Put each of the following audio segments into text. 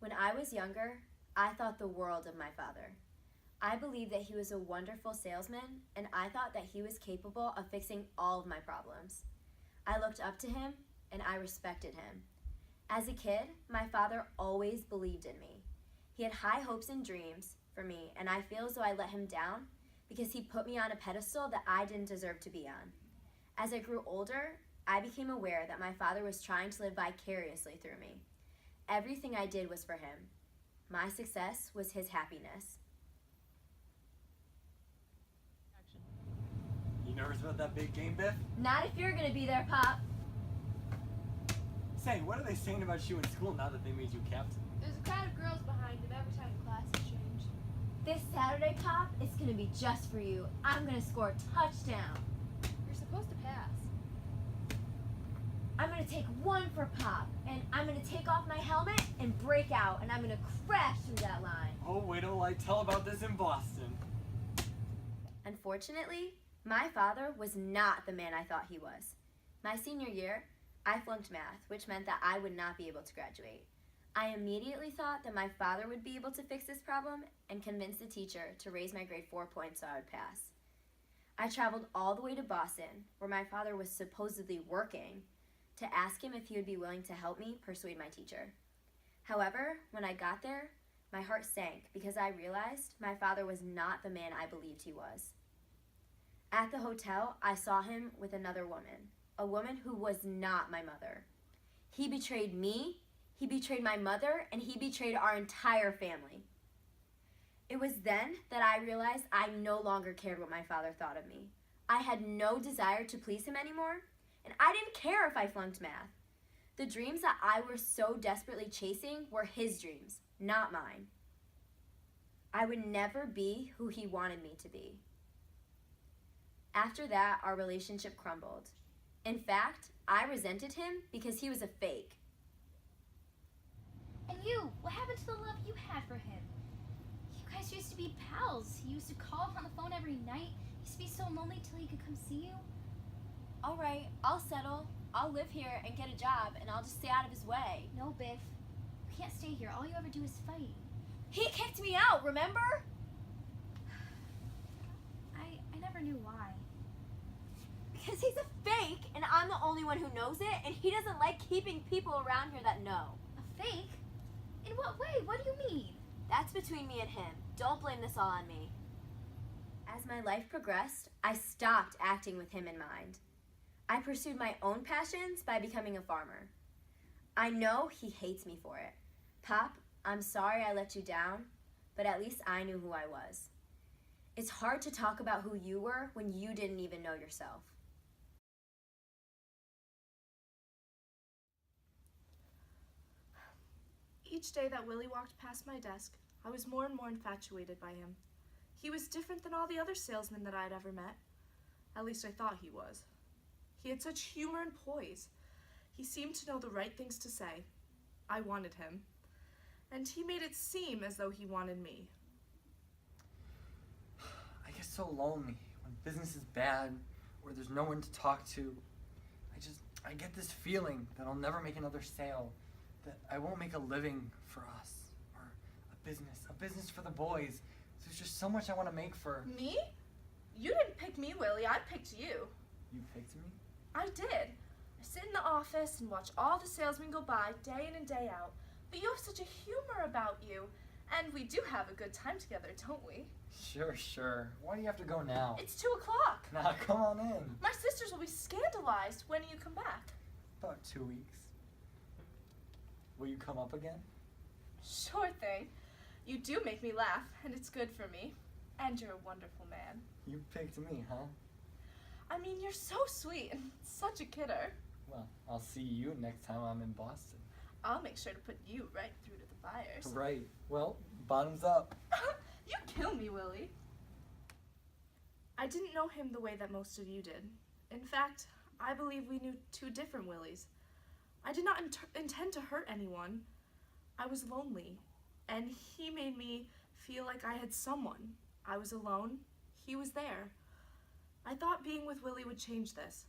When I was younger, I thought the world of my father. I believed that he was a wonderful salesman, and I thought that he was capable of fixing all of my problems. I looked up to him, and I respected him. As a kid, my father always believed in me. He had high hopes and dreams for me, and I feel as though I let him down because he put me on a pedestal that I didn't deserve to be on. As I grew older, I became aware that my father was trying to live vicariously through me. Everything I did was for him. My success was his happiness. You nervous about that big game, Biff? Not if you're gonna be there, Pop. Say, what are they saying about you in school now that they made you captain? There's a crowd of girls behind him every time classes change. This Saturday, Pop, it's gonna be just for you. I'm gonna score a touchdown. You're supposed to pass. I'm gonna take one for Pop, and I'm gonna take off my helmet and break out, and I'm gonna crash through that line. Oh, wait till I tell about this in Boston. Unfortunately, my father was not the man I thought he was. My senior year, I flunked math, which meant that I would not be able to graduate. I immediately thought that my father would be able to fix this problem and convince the teacher to raise my grade 4 points so I would pass. I traveled all the way to Boston, where my father was supposedly working, to ask him if he would be willing to help me persuade my teacher. However, when I got there, my heart sank because I realized my father was not the man I believed he was. At the hotel, I saw him with another woman, a woman who was not my mother. He betrayed me, he betrayed my mother, and he betrayed our entire family. It was then that I realized I no longer cared what my father thought of me. I had no desire to please him anymore, and I didn't care if I flunked math. The dreams that I was so desperately chasing were his dreams, not mine. I would never be who he wanted me to be. After that, our relationship crumbled. In fact, I resented him because he was a fake. And you, what happened to the love you had for him? You guys used to be pals. He used to call him on the phone every night. He used to be so lonely till he could come see you. All right, I'll settle. I'll live here and get a job, and I'll just stay out of his way. No, Biff. You can't stay here. All you ever do is fight. He kicked me out, remember? I never knew why. Because he's a fake, and I'm the only one who knows it, and he doesn't like keeping people around here that know. A fake? In what way? What do you mean? That's between me and him. Don't blame this all on me. As my life progressed, I stopped acting with him in mind. I pursued my own passions by becoming a farmer. I know he hates me for it. Pop, I'm sorry I let you down, but at least I knew who I was. It's hard to talk about who you were when you didn't even know yourself. Each day that Willie walked past my desk, I was more and more infatuated by him. He was different than all the other salesmen that I'd ever met. At least I thought he was. He had such humor and poise. He seemed to know the right things to say. I wanted him. And he made it seem as though he wanted me. I get so lonely when business is bad or there's no one to talk to. I get this feeling that I'll never make another sale, that I won't make a living for us, or a business for the boys. There's just so much I want to make for... Me? You didn't pick me, Willie. I picked you. You picked me? I did. I sit in the office and watch all the salesmen go by day in and day out. But you have such a humor about you. And we do have a good time together, don't we? Sure. Why do you have to go now? It's 2 o'clock. Nah, come on in. My sisters will be scandalized when you come back. About 2 weeks. Will you come up again? Sure thing. You do make me laugh, and it's good for me. And you're a wonderful man. You picked me, huh? I mean, you're so sweet and such a kidder. Well, I'll see you next time I'm in Boston. I'll make sure to put you right through to the buyers. Right. Well, bottoms up. You kill me, Willie. I didn't know him the way that most of you did. In fact, I believe we knew 2 different Willies. I did not intend to hurt anyone. I was lonely, and he made me feel like I had someone. I was alone. He was there. I thought being with Willie would change this.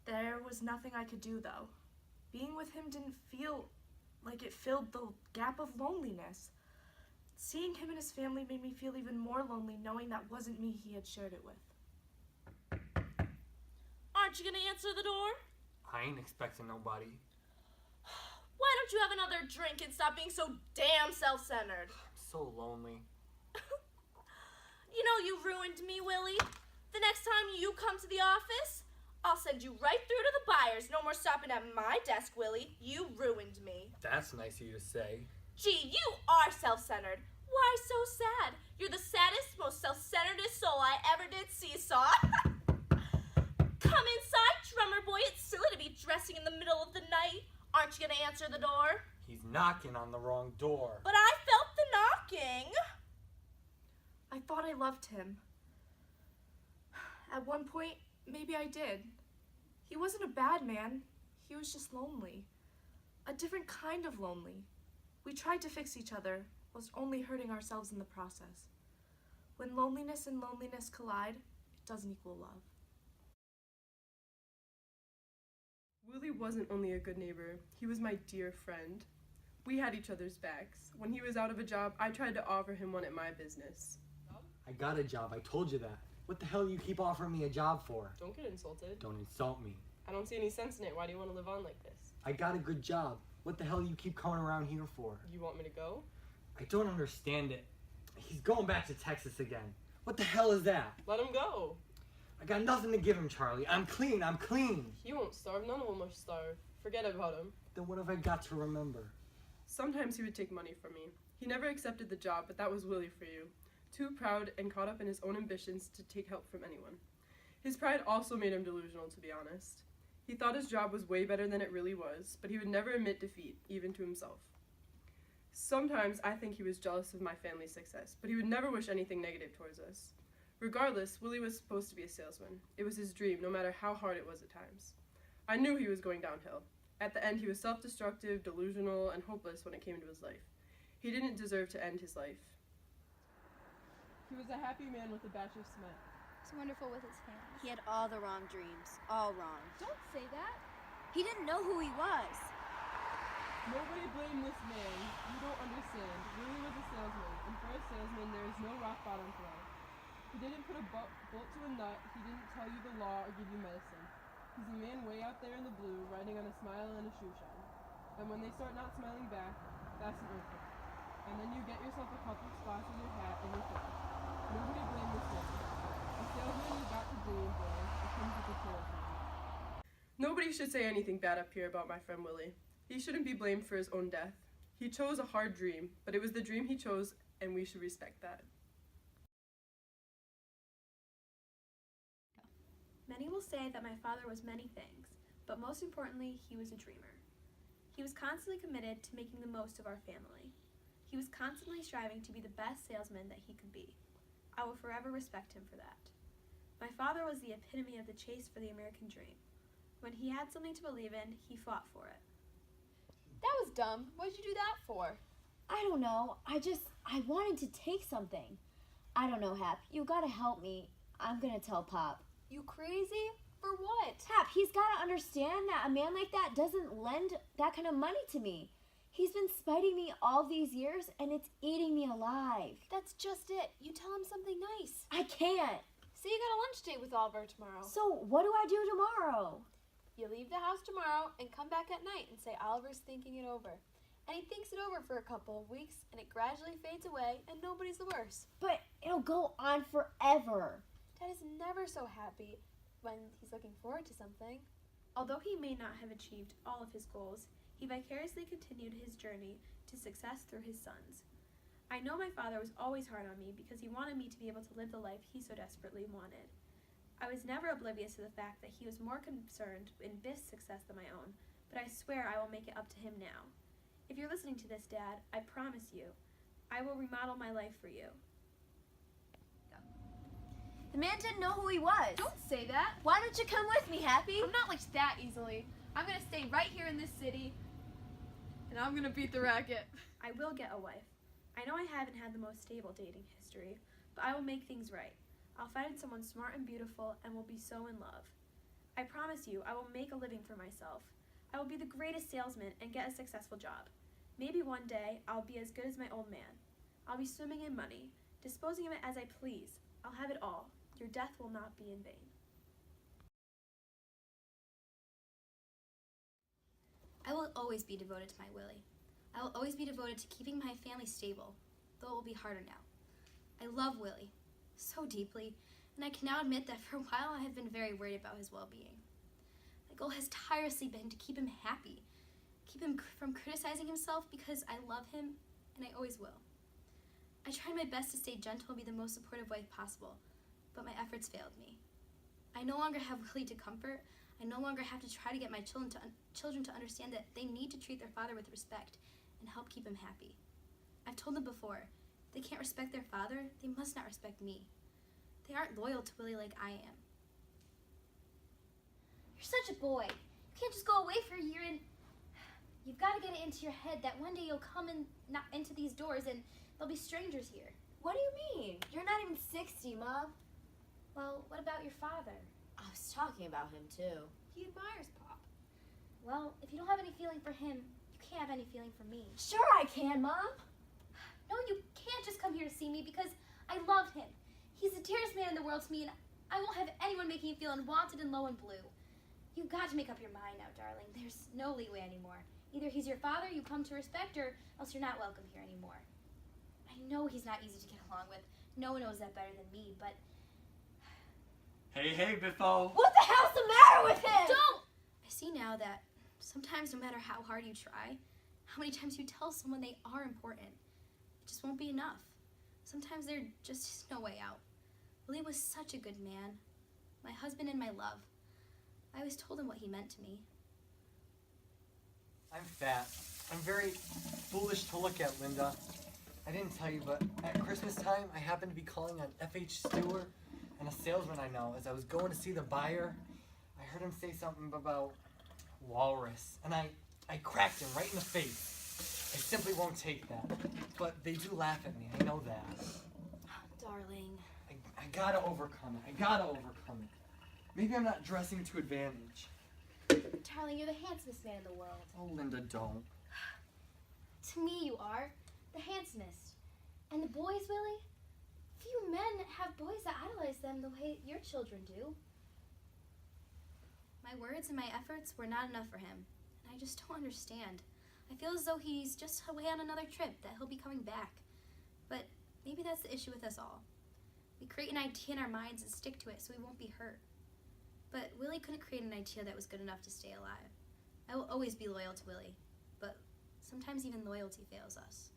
There was nothing I could do, though. Being with him didn't feel like it filled the gap of loneliness. Seeing him and his family made me feel even more lonely, knowing that wasn't me he had shared it with. Aren't you gonna answer the door? I ain't expecting nobody. Why don't you have another drink and stop being so damn self-centered? I'm so lonely. You know you ruined me, Willie. The next time you come to the office, I'll send you right through to the buyers. No more stopping at my desk, Willie. You ruined me. That's nice of you to say. Gee, you are self-centered. Why so sad? You're the saddest, most self-centeredest soul I ever did seesaw. Come inside, drummer boy. It's silly to be dressing in the middle of the night. Aren't you gonna answer the door? He's knocking on the wrong door. But I felt the knocking. I thought I loved him. At one point, maybe I did. He wasn't a bad man. He was just lonely. A different kind of lonely. We tried to fix each other, whilst only hurting ourselves in the process. When loneliness and loneliness collide, it doesn't equal love. Willie wasn't only a good neighbor, he was my dear friend. We had each other's backs. When he was out of a job, I tried to offer him one at my business. I got a job, I told you that. What the hell you keep offering me a job for? Don't get insulted. Don't insult me. I don't see any sense in it. Why do you want to live on like this? I got a good job. What the hell you keep coming around here for? You want me to go? I don't understand it. He's going back to Texas again. What the hell is that? Let him go. I got nothing to give him, Charlie. I'm clean, I'm clean. He won't starve. None of them will starve. Forget about him. Then what have I got to remember? Sometimes he would take money from me. He never accepted the job, but that was Willie for you. Too proud and caught up in his own ambitions to take help from anyone. His pride also made him delusional, to be honest. He thought his job was way better than it really was, but he would never admit defeat, even to himself. Sometimes I think he was jealous of my family's success, but he would never wish anything negative towards us. Regardless, Willie was supposed to be a salesman. It was his dream, no matter how hard it was at times. I knew he was going downhill. At the end, he was self-destructive, delusional, and hopeless when it came to his life. He didn't deserve to end his life. He was a happy man with a batch of cement. He's wonderful with his hands. He had all the wrong dreams, all wrong. Don't say that. He didn't know who he was. Nobody blame this man. You don't understand. Willie was a salesman, and for a salesman, there is no rock bottom for life. He didn't put a bolt to a nut. He didn't tell you the law or give you medicine. He's a man way out there in the blue, riding on a smile and a shoe shine. And when they start not smiling back, that's an earthquake. And then you get yourself a couple spots in your hat and you're finished. Nobody blame this man. A salesman you got to dream, boy. It comes with a territory. Nobody should say anything bad up here about my friend Willie. He shouldn't be blamed for his own death. He chose a hard dream, but it was the dream he chose, and we should respect that. Many will say that my father was many things, but most importantly, he was a dreamer. He was constantly committed to making the most of our family. He was constantly striving to be the best salesman that he could be. I will forever respect him for that. My father was the epitome of the chase for the American dream. When he had something to believe in, he fought for it. That was dumb. What'd you do that for? I don't know. I wanted to take something. I don't know, Hap. You gotta help me. I'm gonna tell Pop. You crazy? For what? Hap, he's gotta understand that a man like that doesn't lend that kind of money to me. He's been spiting me all these years, and it's eating me alive. That's just it. You tell him something nice. I can't. Say you got a lunch date with Oliver tomorrow. So what do I do tomorrow? You leave the house tomorrow and come back at night and say Oliver's thinking it over. And he thinks it over for a couple of weeks, and it gradually fades away, and nobody's the worse. But it'll go on forever. Dad is never so happy when he's looking forward to something. Although he may not have achieved all of his goals, he vicariously continued his journey to success through his sons. I know my father was always hard on me because he wanted me to be able to live the life he so desperately wanted. I was never oblivious to the fact that he was more concerned in Biff's success than my own, but I swear I will make it up to him now. If you're listening to this, Dad, I promise you, I will remodel my life for you. The man didn't know who he was. Don't say that. Why don't you come with me, Happy? I'm not like that easily. I'm gonna stay right here in this city, and I'm gonna beat the racket. I will get a wife. I know I haven't had the most stable dating history, but I will make things right. I'll find someone smart and beautiful and will be so in love. I promise you, I will make a living for myself. I will be the greatest salesman and get a successful job. Maybe one day I'll be as good as my old man. I'll be swimming in money, disposing of it as I please. I'll have it all. Your death will not be in vain. I will always be devoted to my Willie. I will always be devoted to keeping my family stable, though it will be harder now. I love Willie so deeply, and I can now admit that for a while I have been very worried about his well-being. My goal has tirelessly been to keep him happy, keep him from criticizing himself because I love him, and I always will. I tried my best to stay gentle and be the most supportive wife possible, but my efforts failed me. I no longer have Willie to comfort. I no longer have to try to get my children to understand that they need to treat their father with respect and help keep him happy. I've told them before, if they can't respect their father, they must not respect me. They aren't loyal to Willie like I am. You're such a boy. You can't just go away for a year and... You've got to get it into your head that one day you'll come into these doors and there'll be strangers here. What do you mean? You're not even 60, Mom. Well, what about your father? I was talking about him, too. He admires Pop. Well, if you don't have any feeling for him, you can't have any feeling for me. Sure I can, Mom. No, you can't just come here to see me because I love him. He's the dearest man in the world to me, and I won't have anyone making you feel unwanted and low and blue. You've got to make up your mind now, darling. There's no leeway anymore. Either he's your father you come to respect, or else you're not welcome here anymore. I know he's not easy to get along with. No one knows that better than me, but... Hey, Biffo. What the hell's the matter with him? Don't! I see now that sometimes no matter how hard you try, how many times you tell someone they are important, it just won't be enough. Sometimes there just is no way out. Willie was such a good man. My husband and my love. I always told him what he meant to me. I'm fat. I'm very foolish to look at, Linda. I didn't tell you, but at Christmas time, I happened to be calling on F.H. Stewart and a salesman I know. As I was going to see the buyer, I heard him say something about walrus, and I cracked him right in the face. I simply won't take that. But they do laugh at me, I know that. Darling. I gotta overcome it. Maybe I'm not dressing to advantage. Darling, you're the handsomest man in the world. Oh, Linda, don't. To me, you are. The handsomest. And the boys, Willie? Few men have boys that idolize them the way your children do. My words and my efforts were not enough for him, and I just don't understand. I feel as though he's just away on another trip, that he'll be coming back. But maybe that's the issue with us all. We create an idea in our minds and stick to it so we won't be hurt. But Willie couldn't create an idea that was good enough to stay alive. I will always be loyal to Willie, but sometimes even loyalty fails us.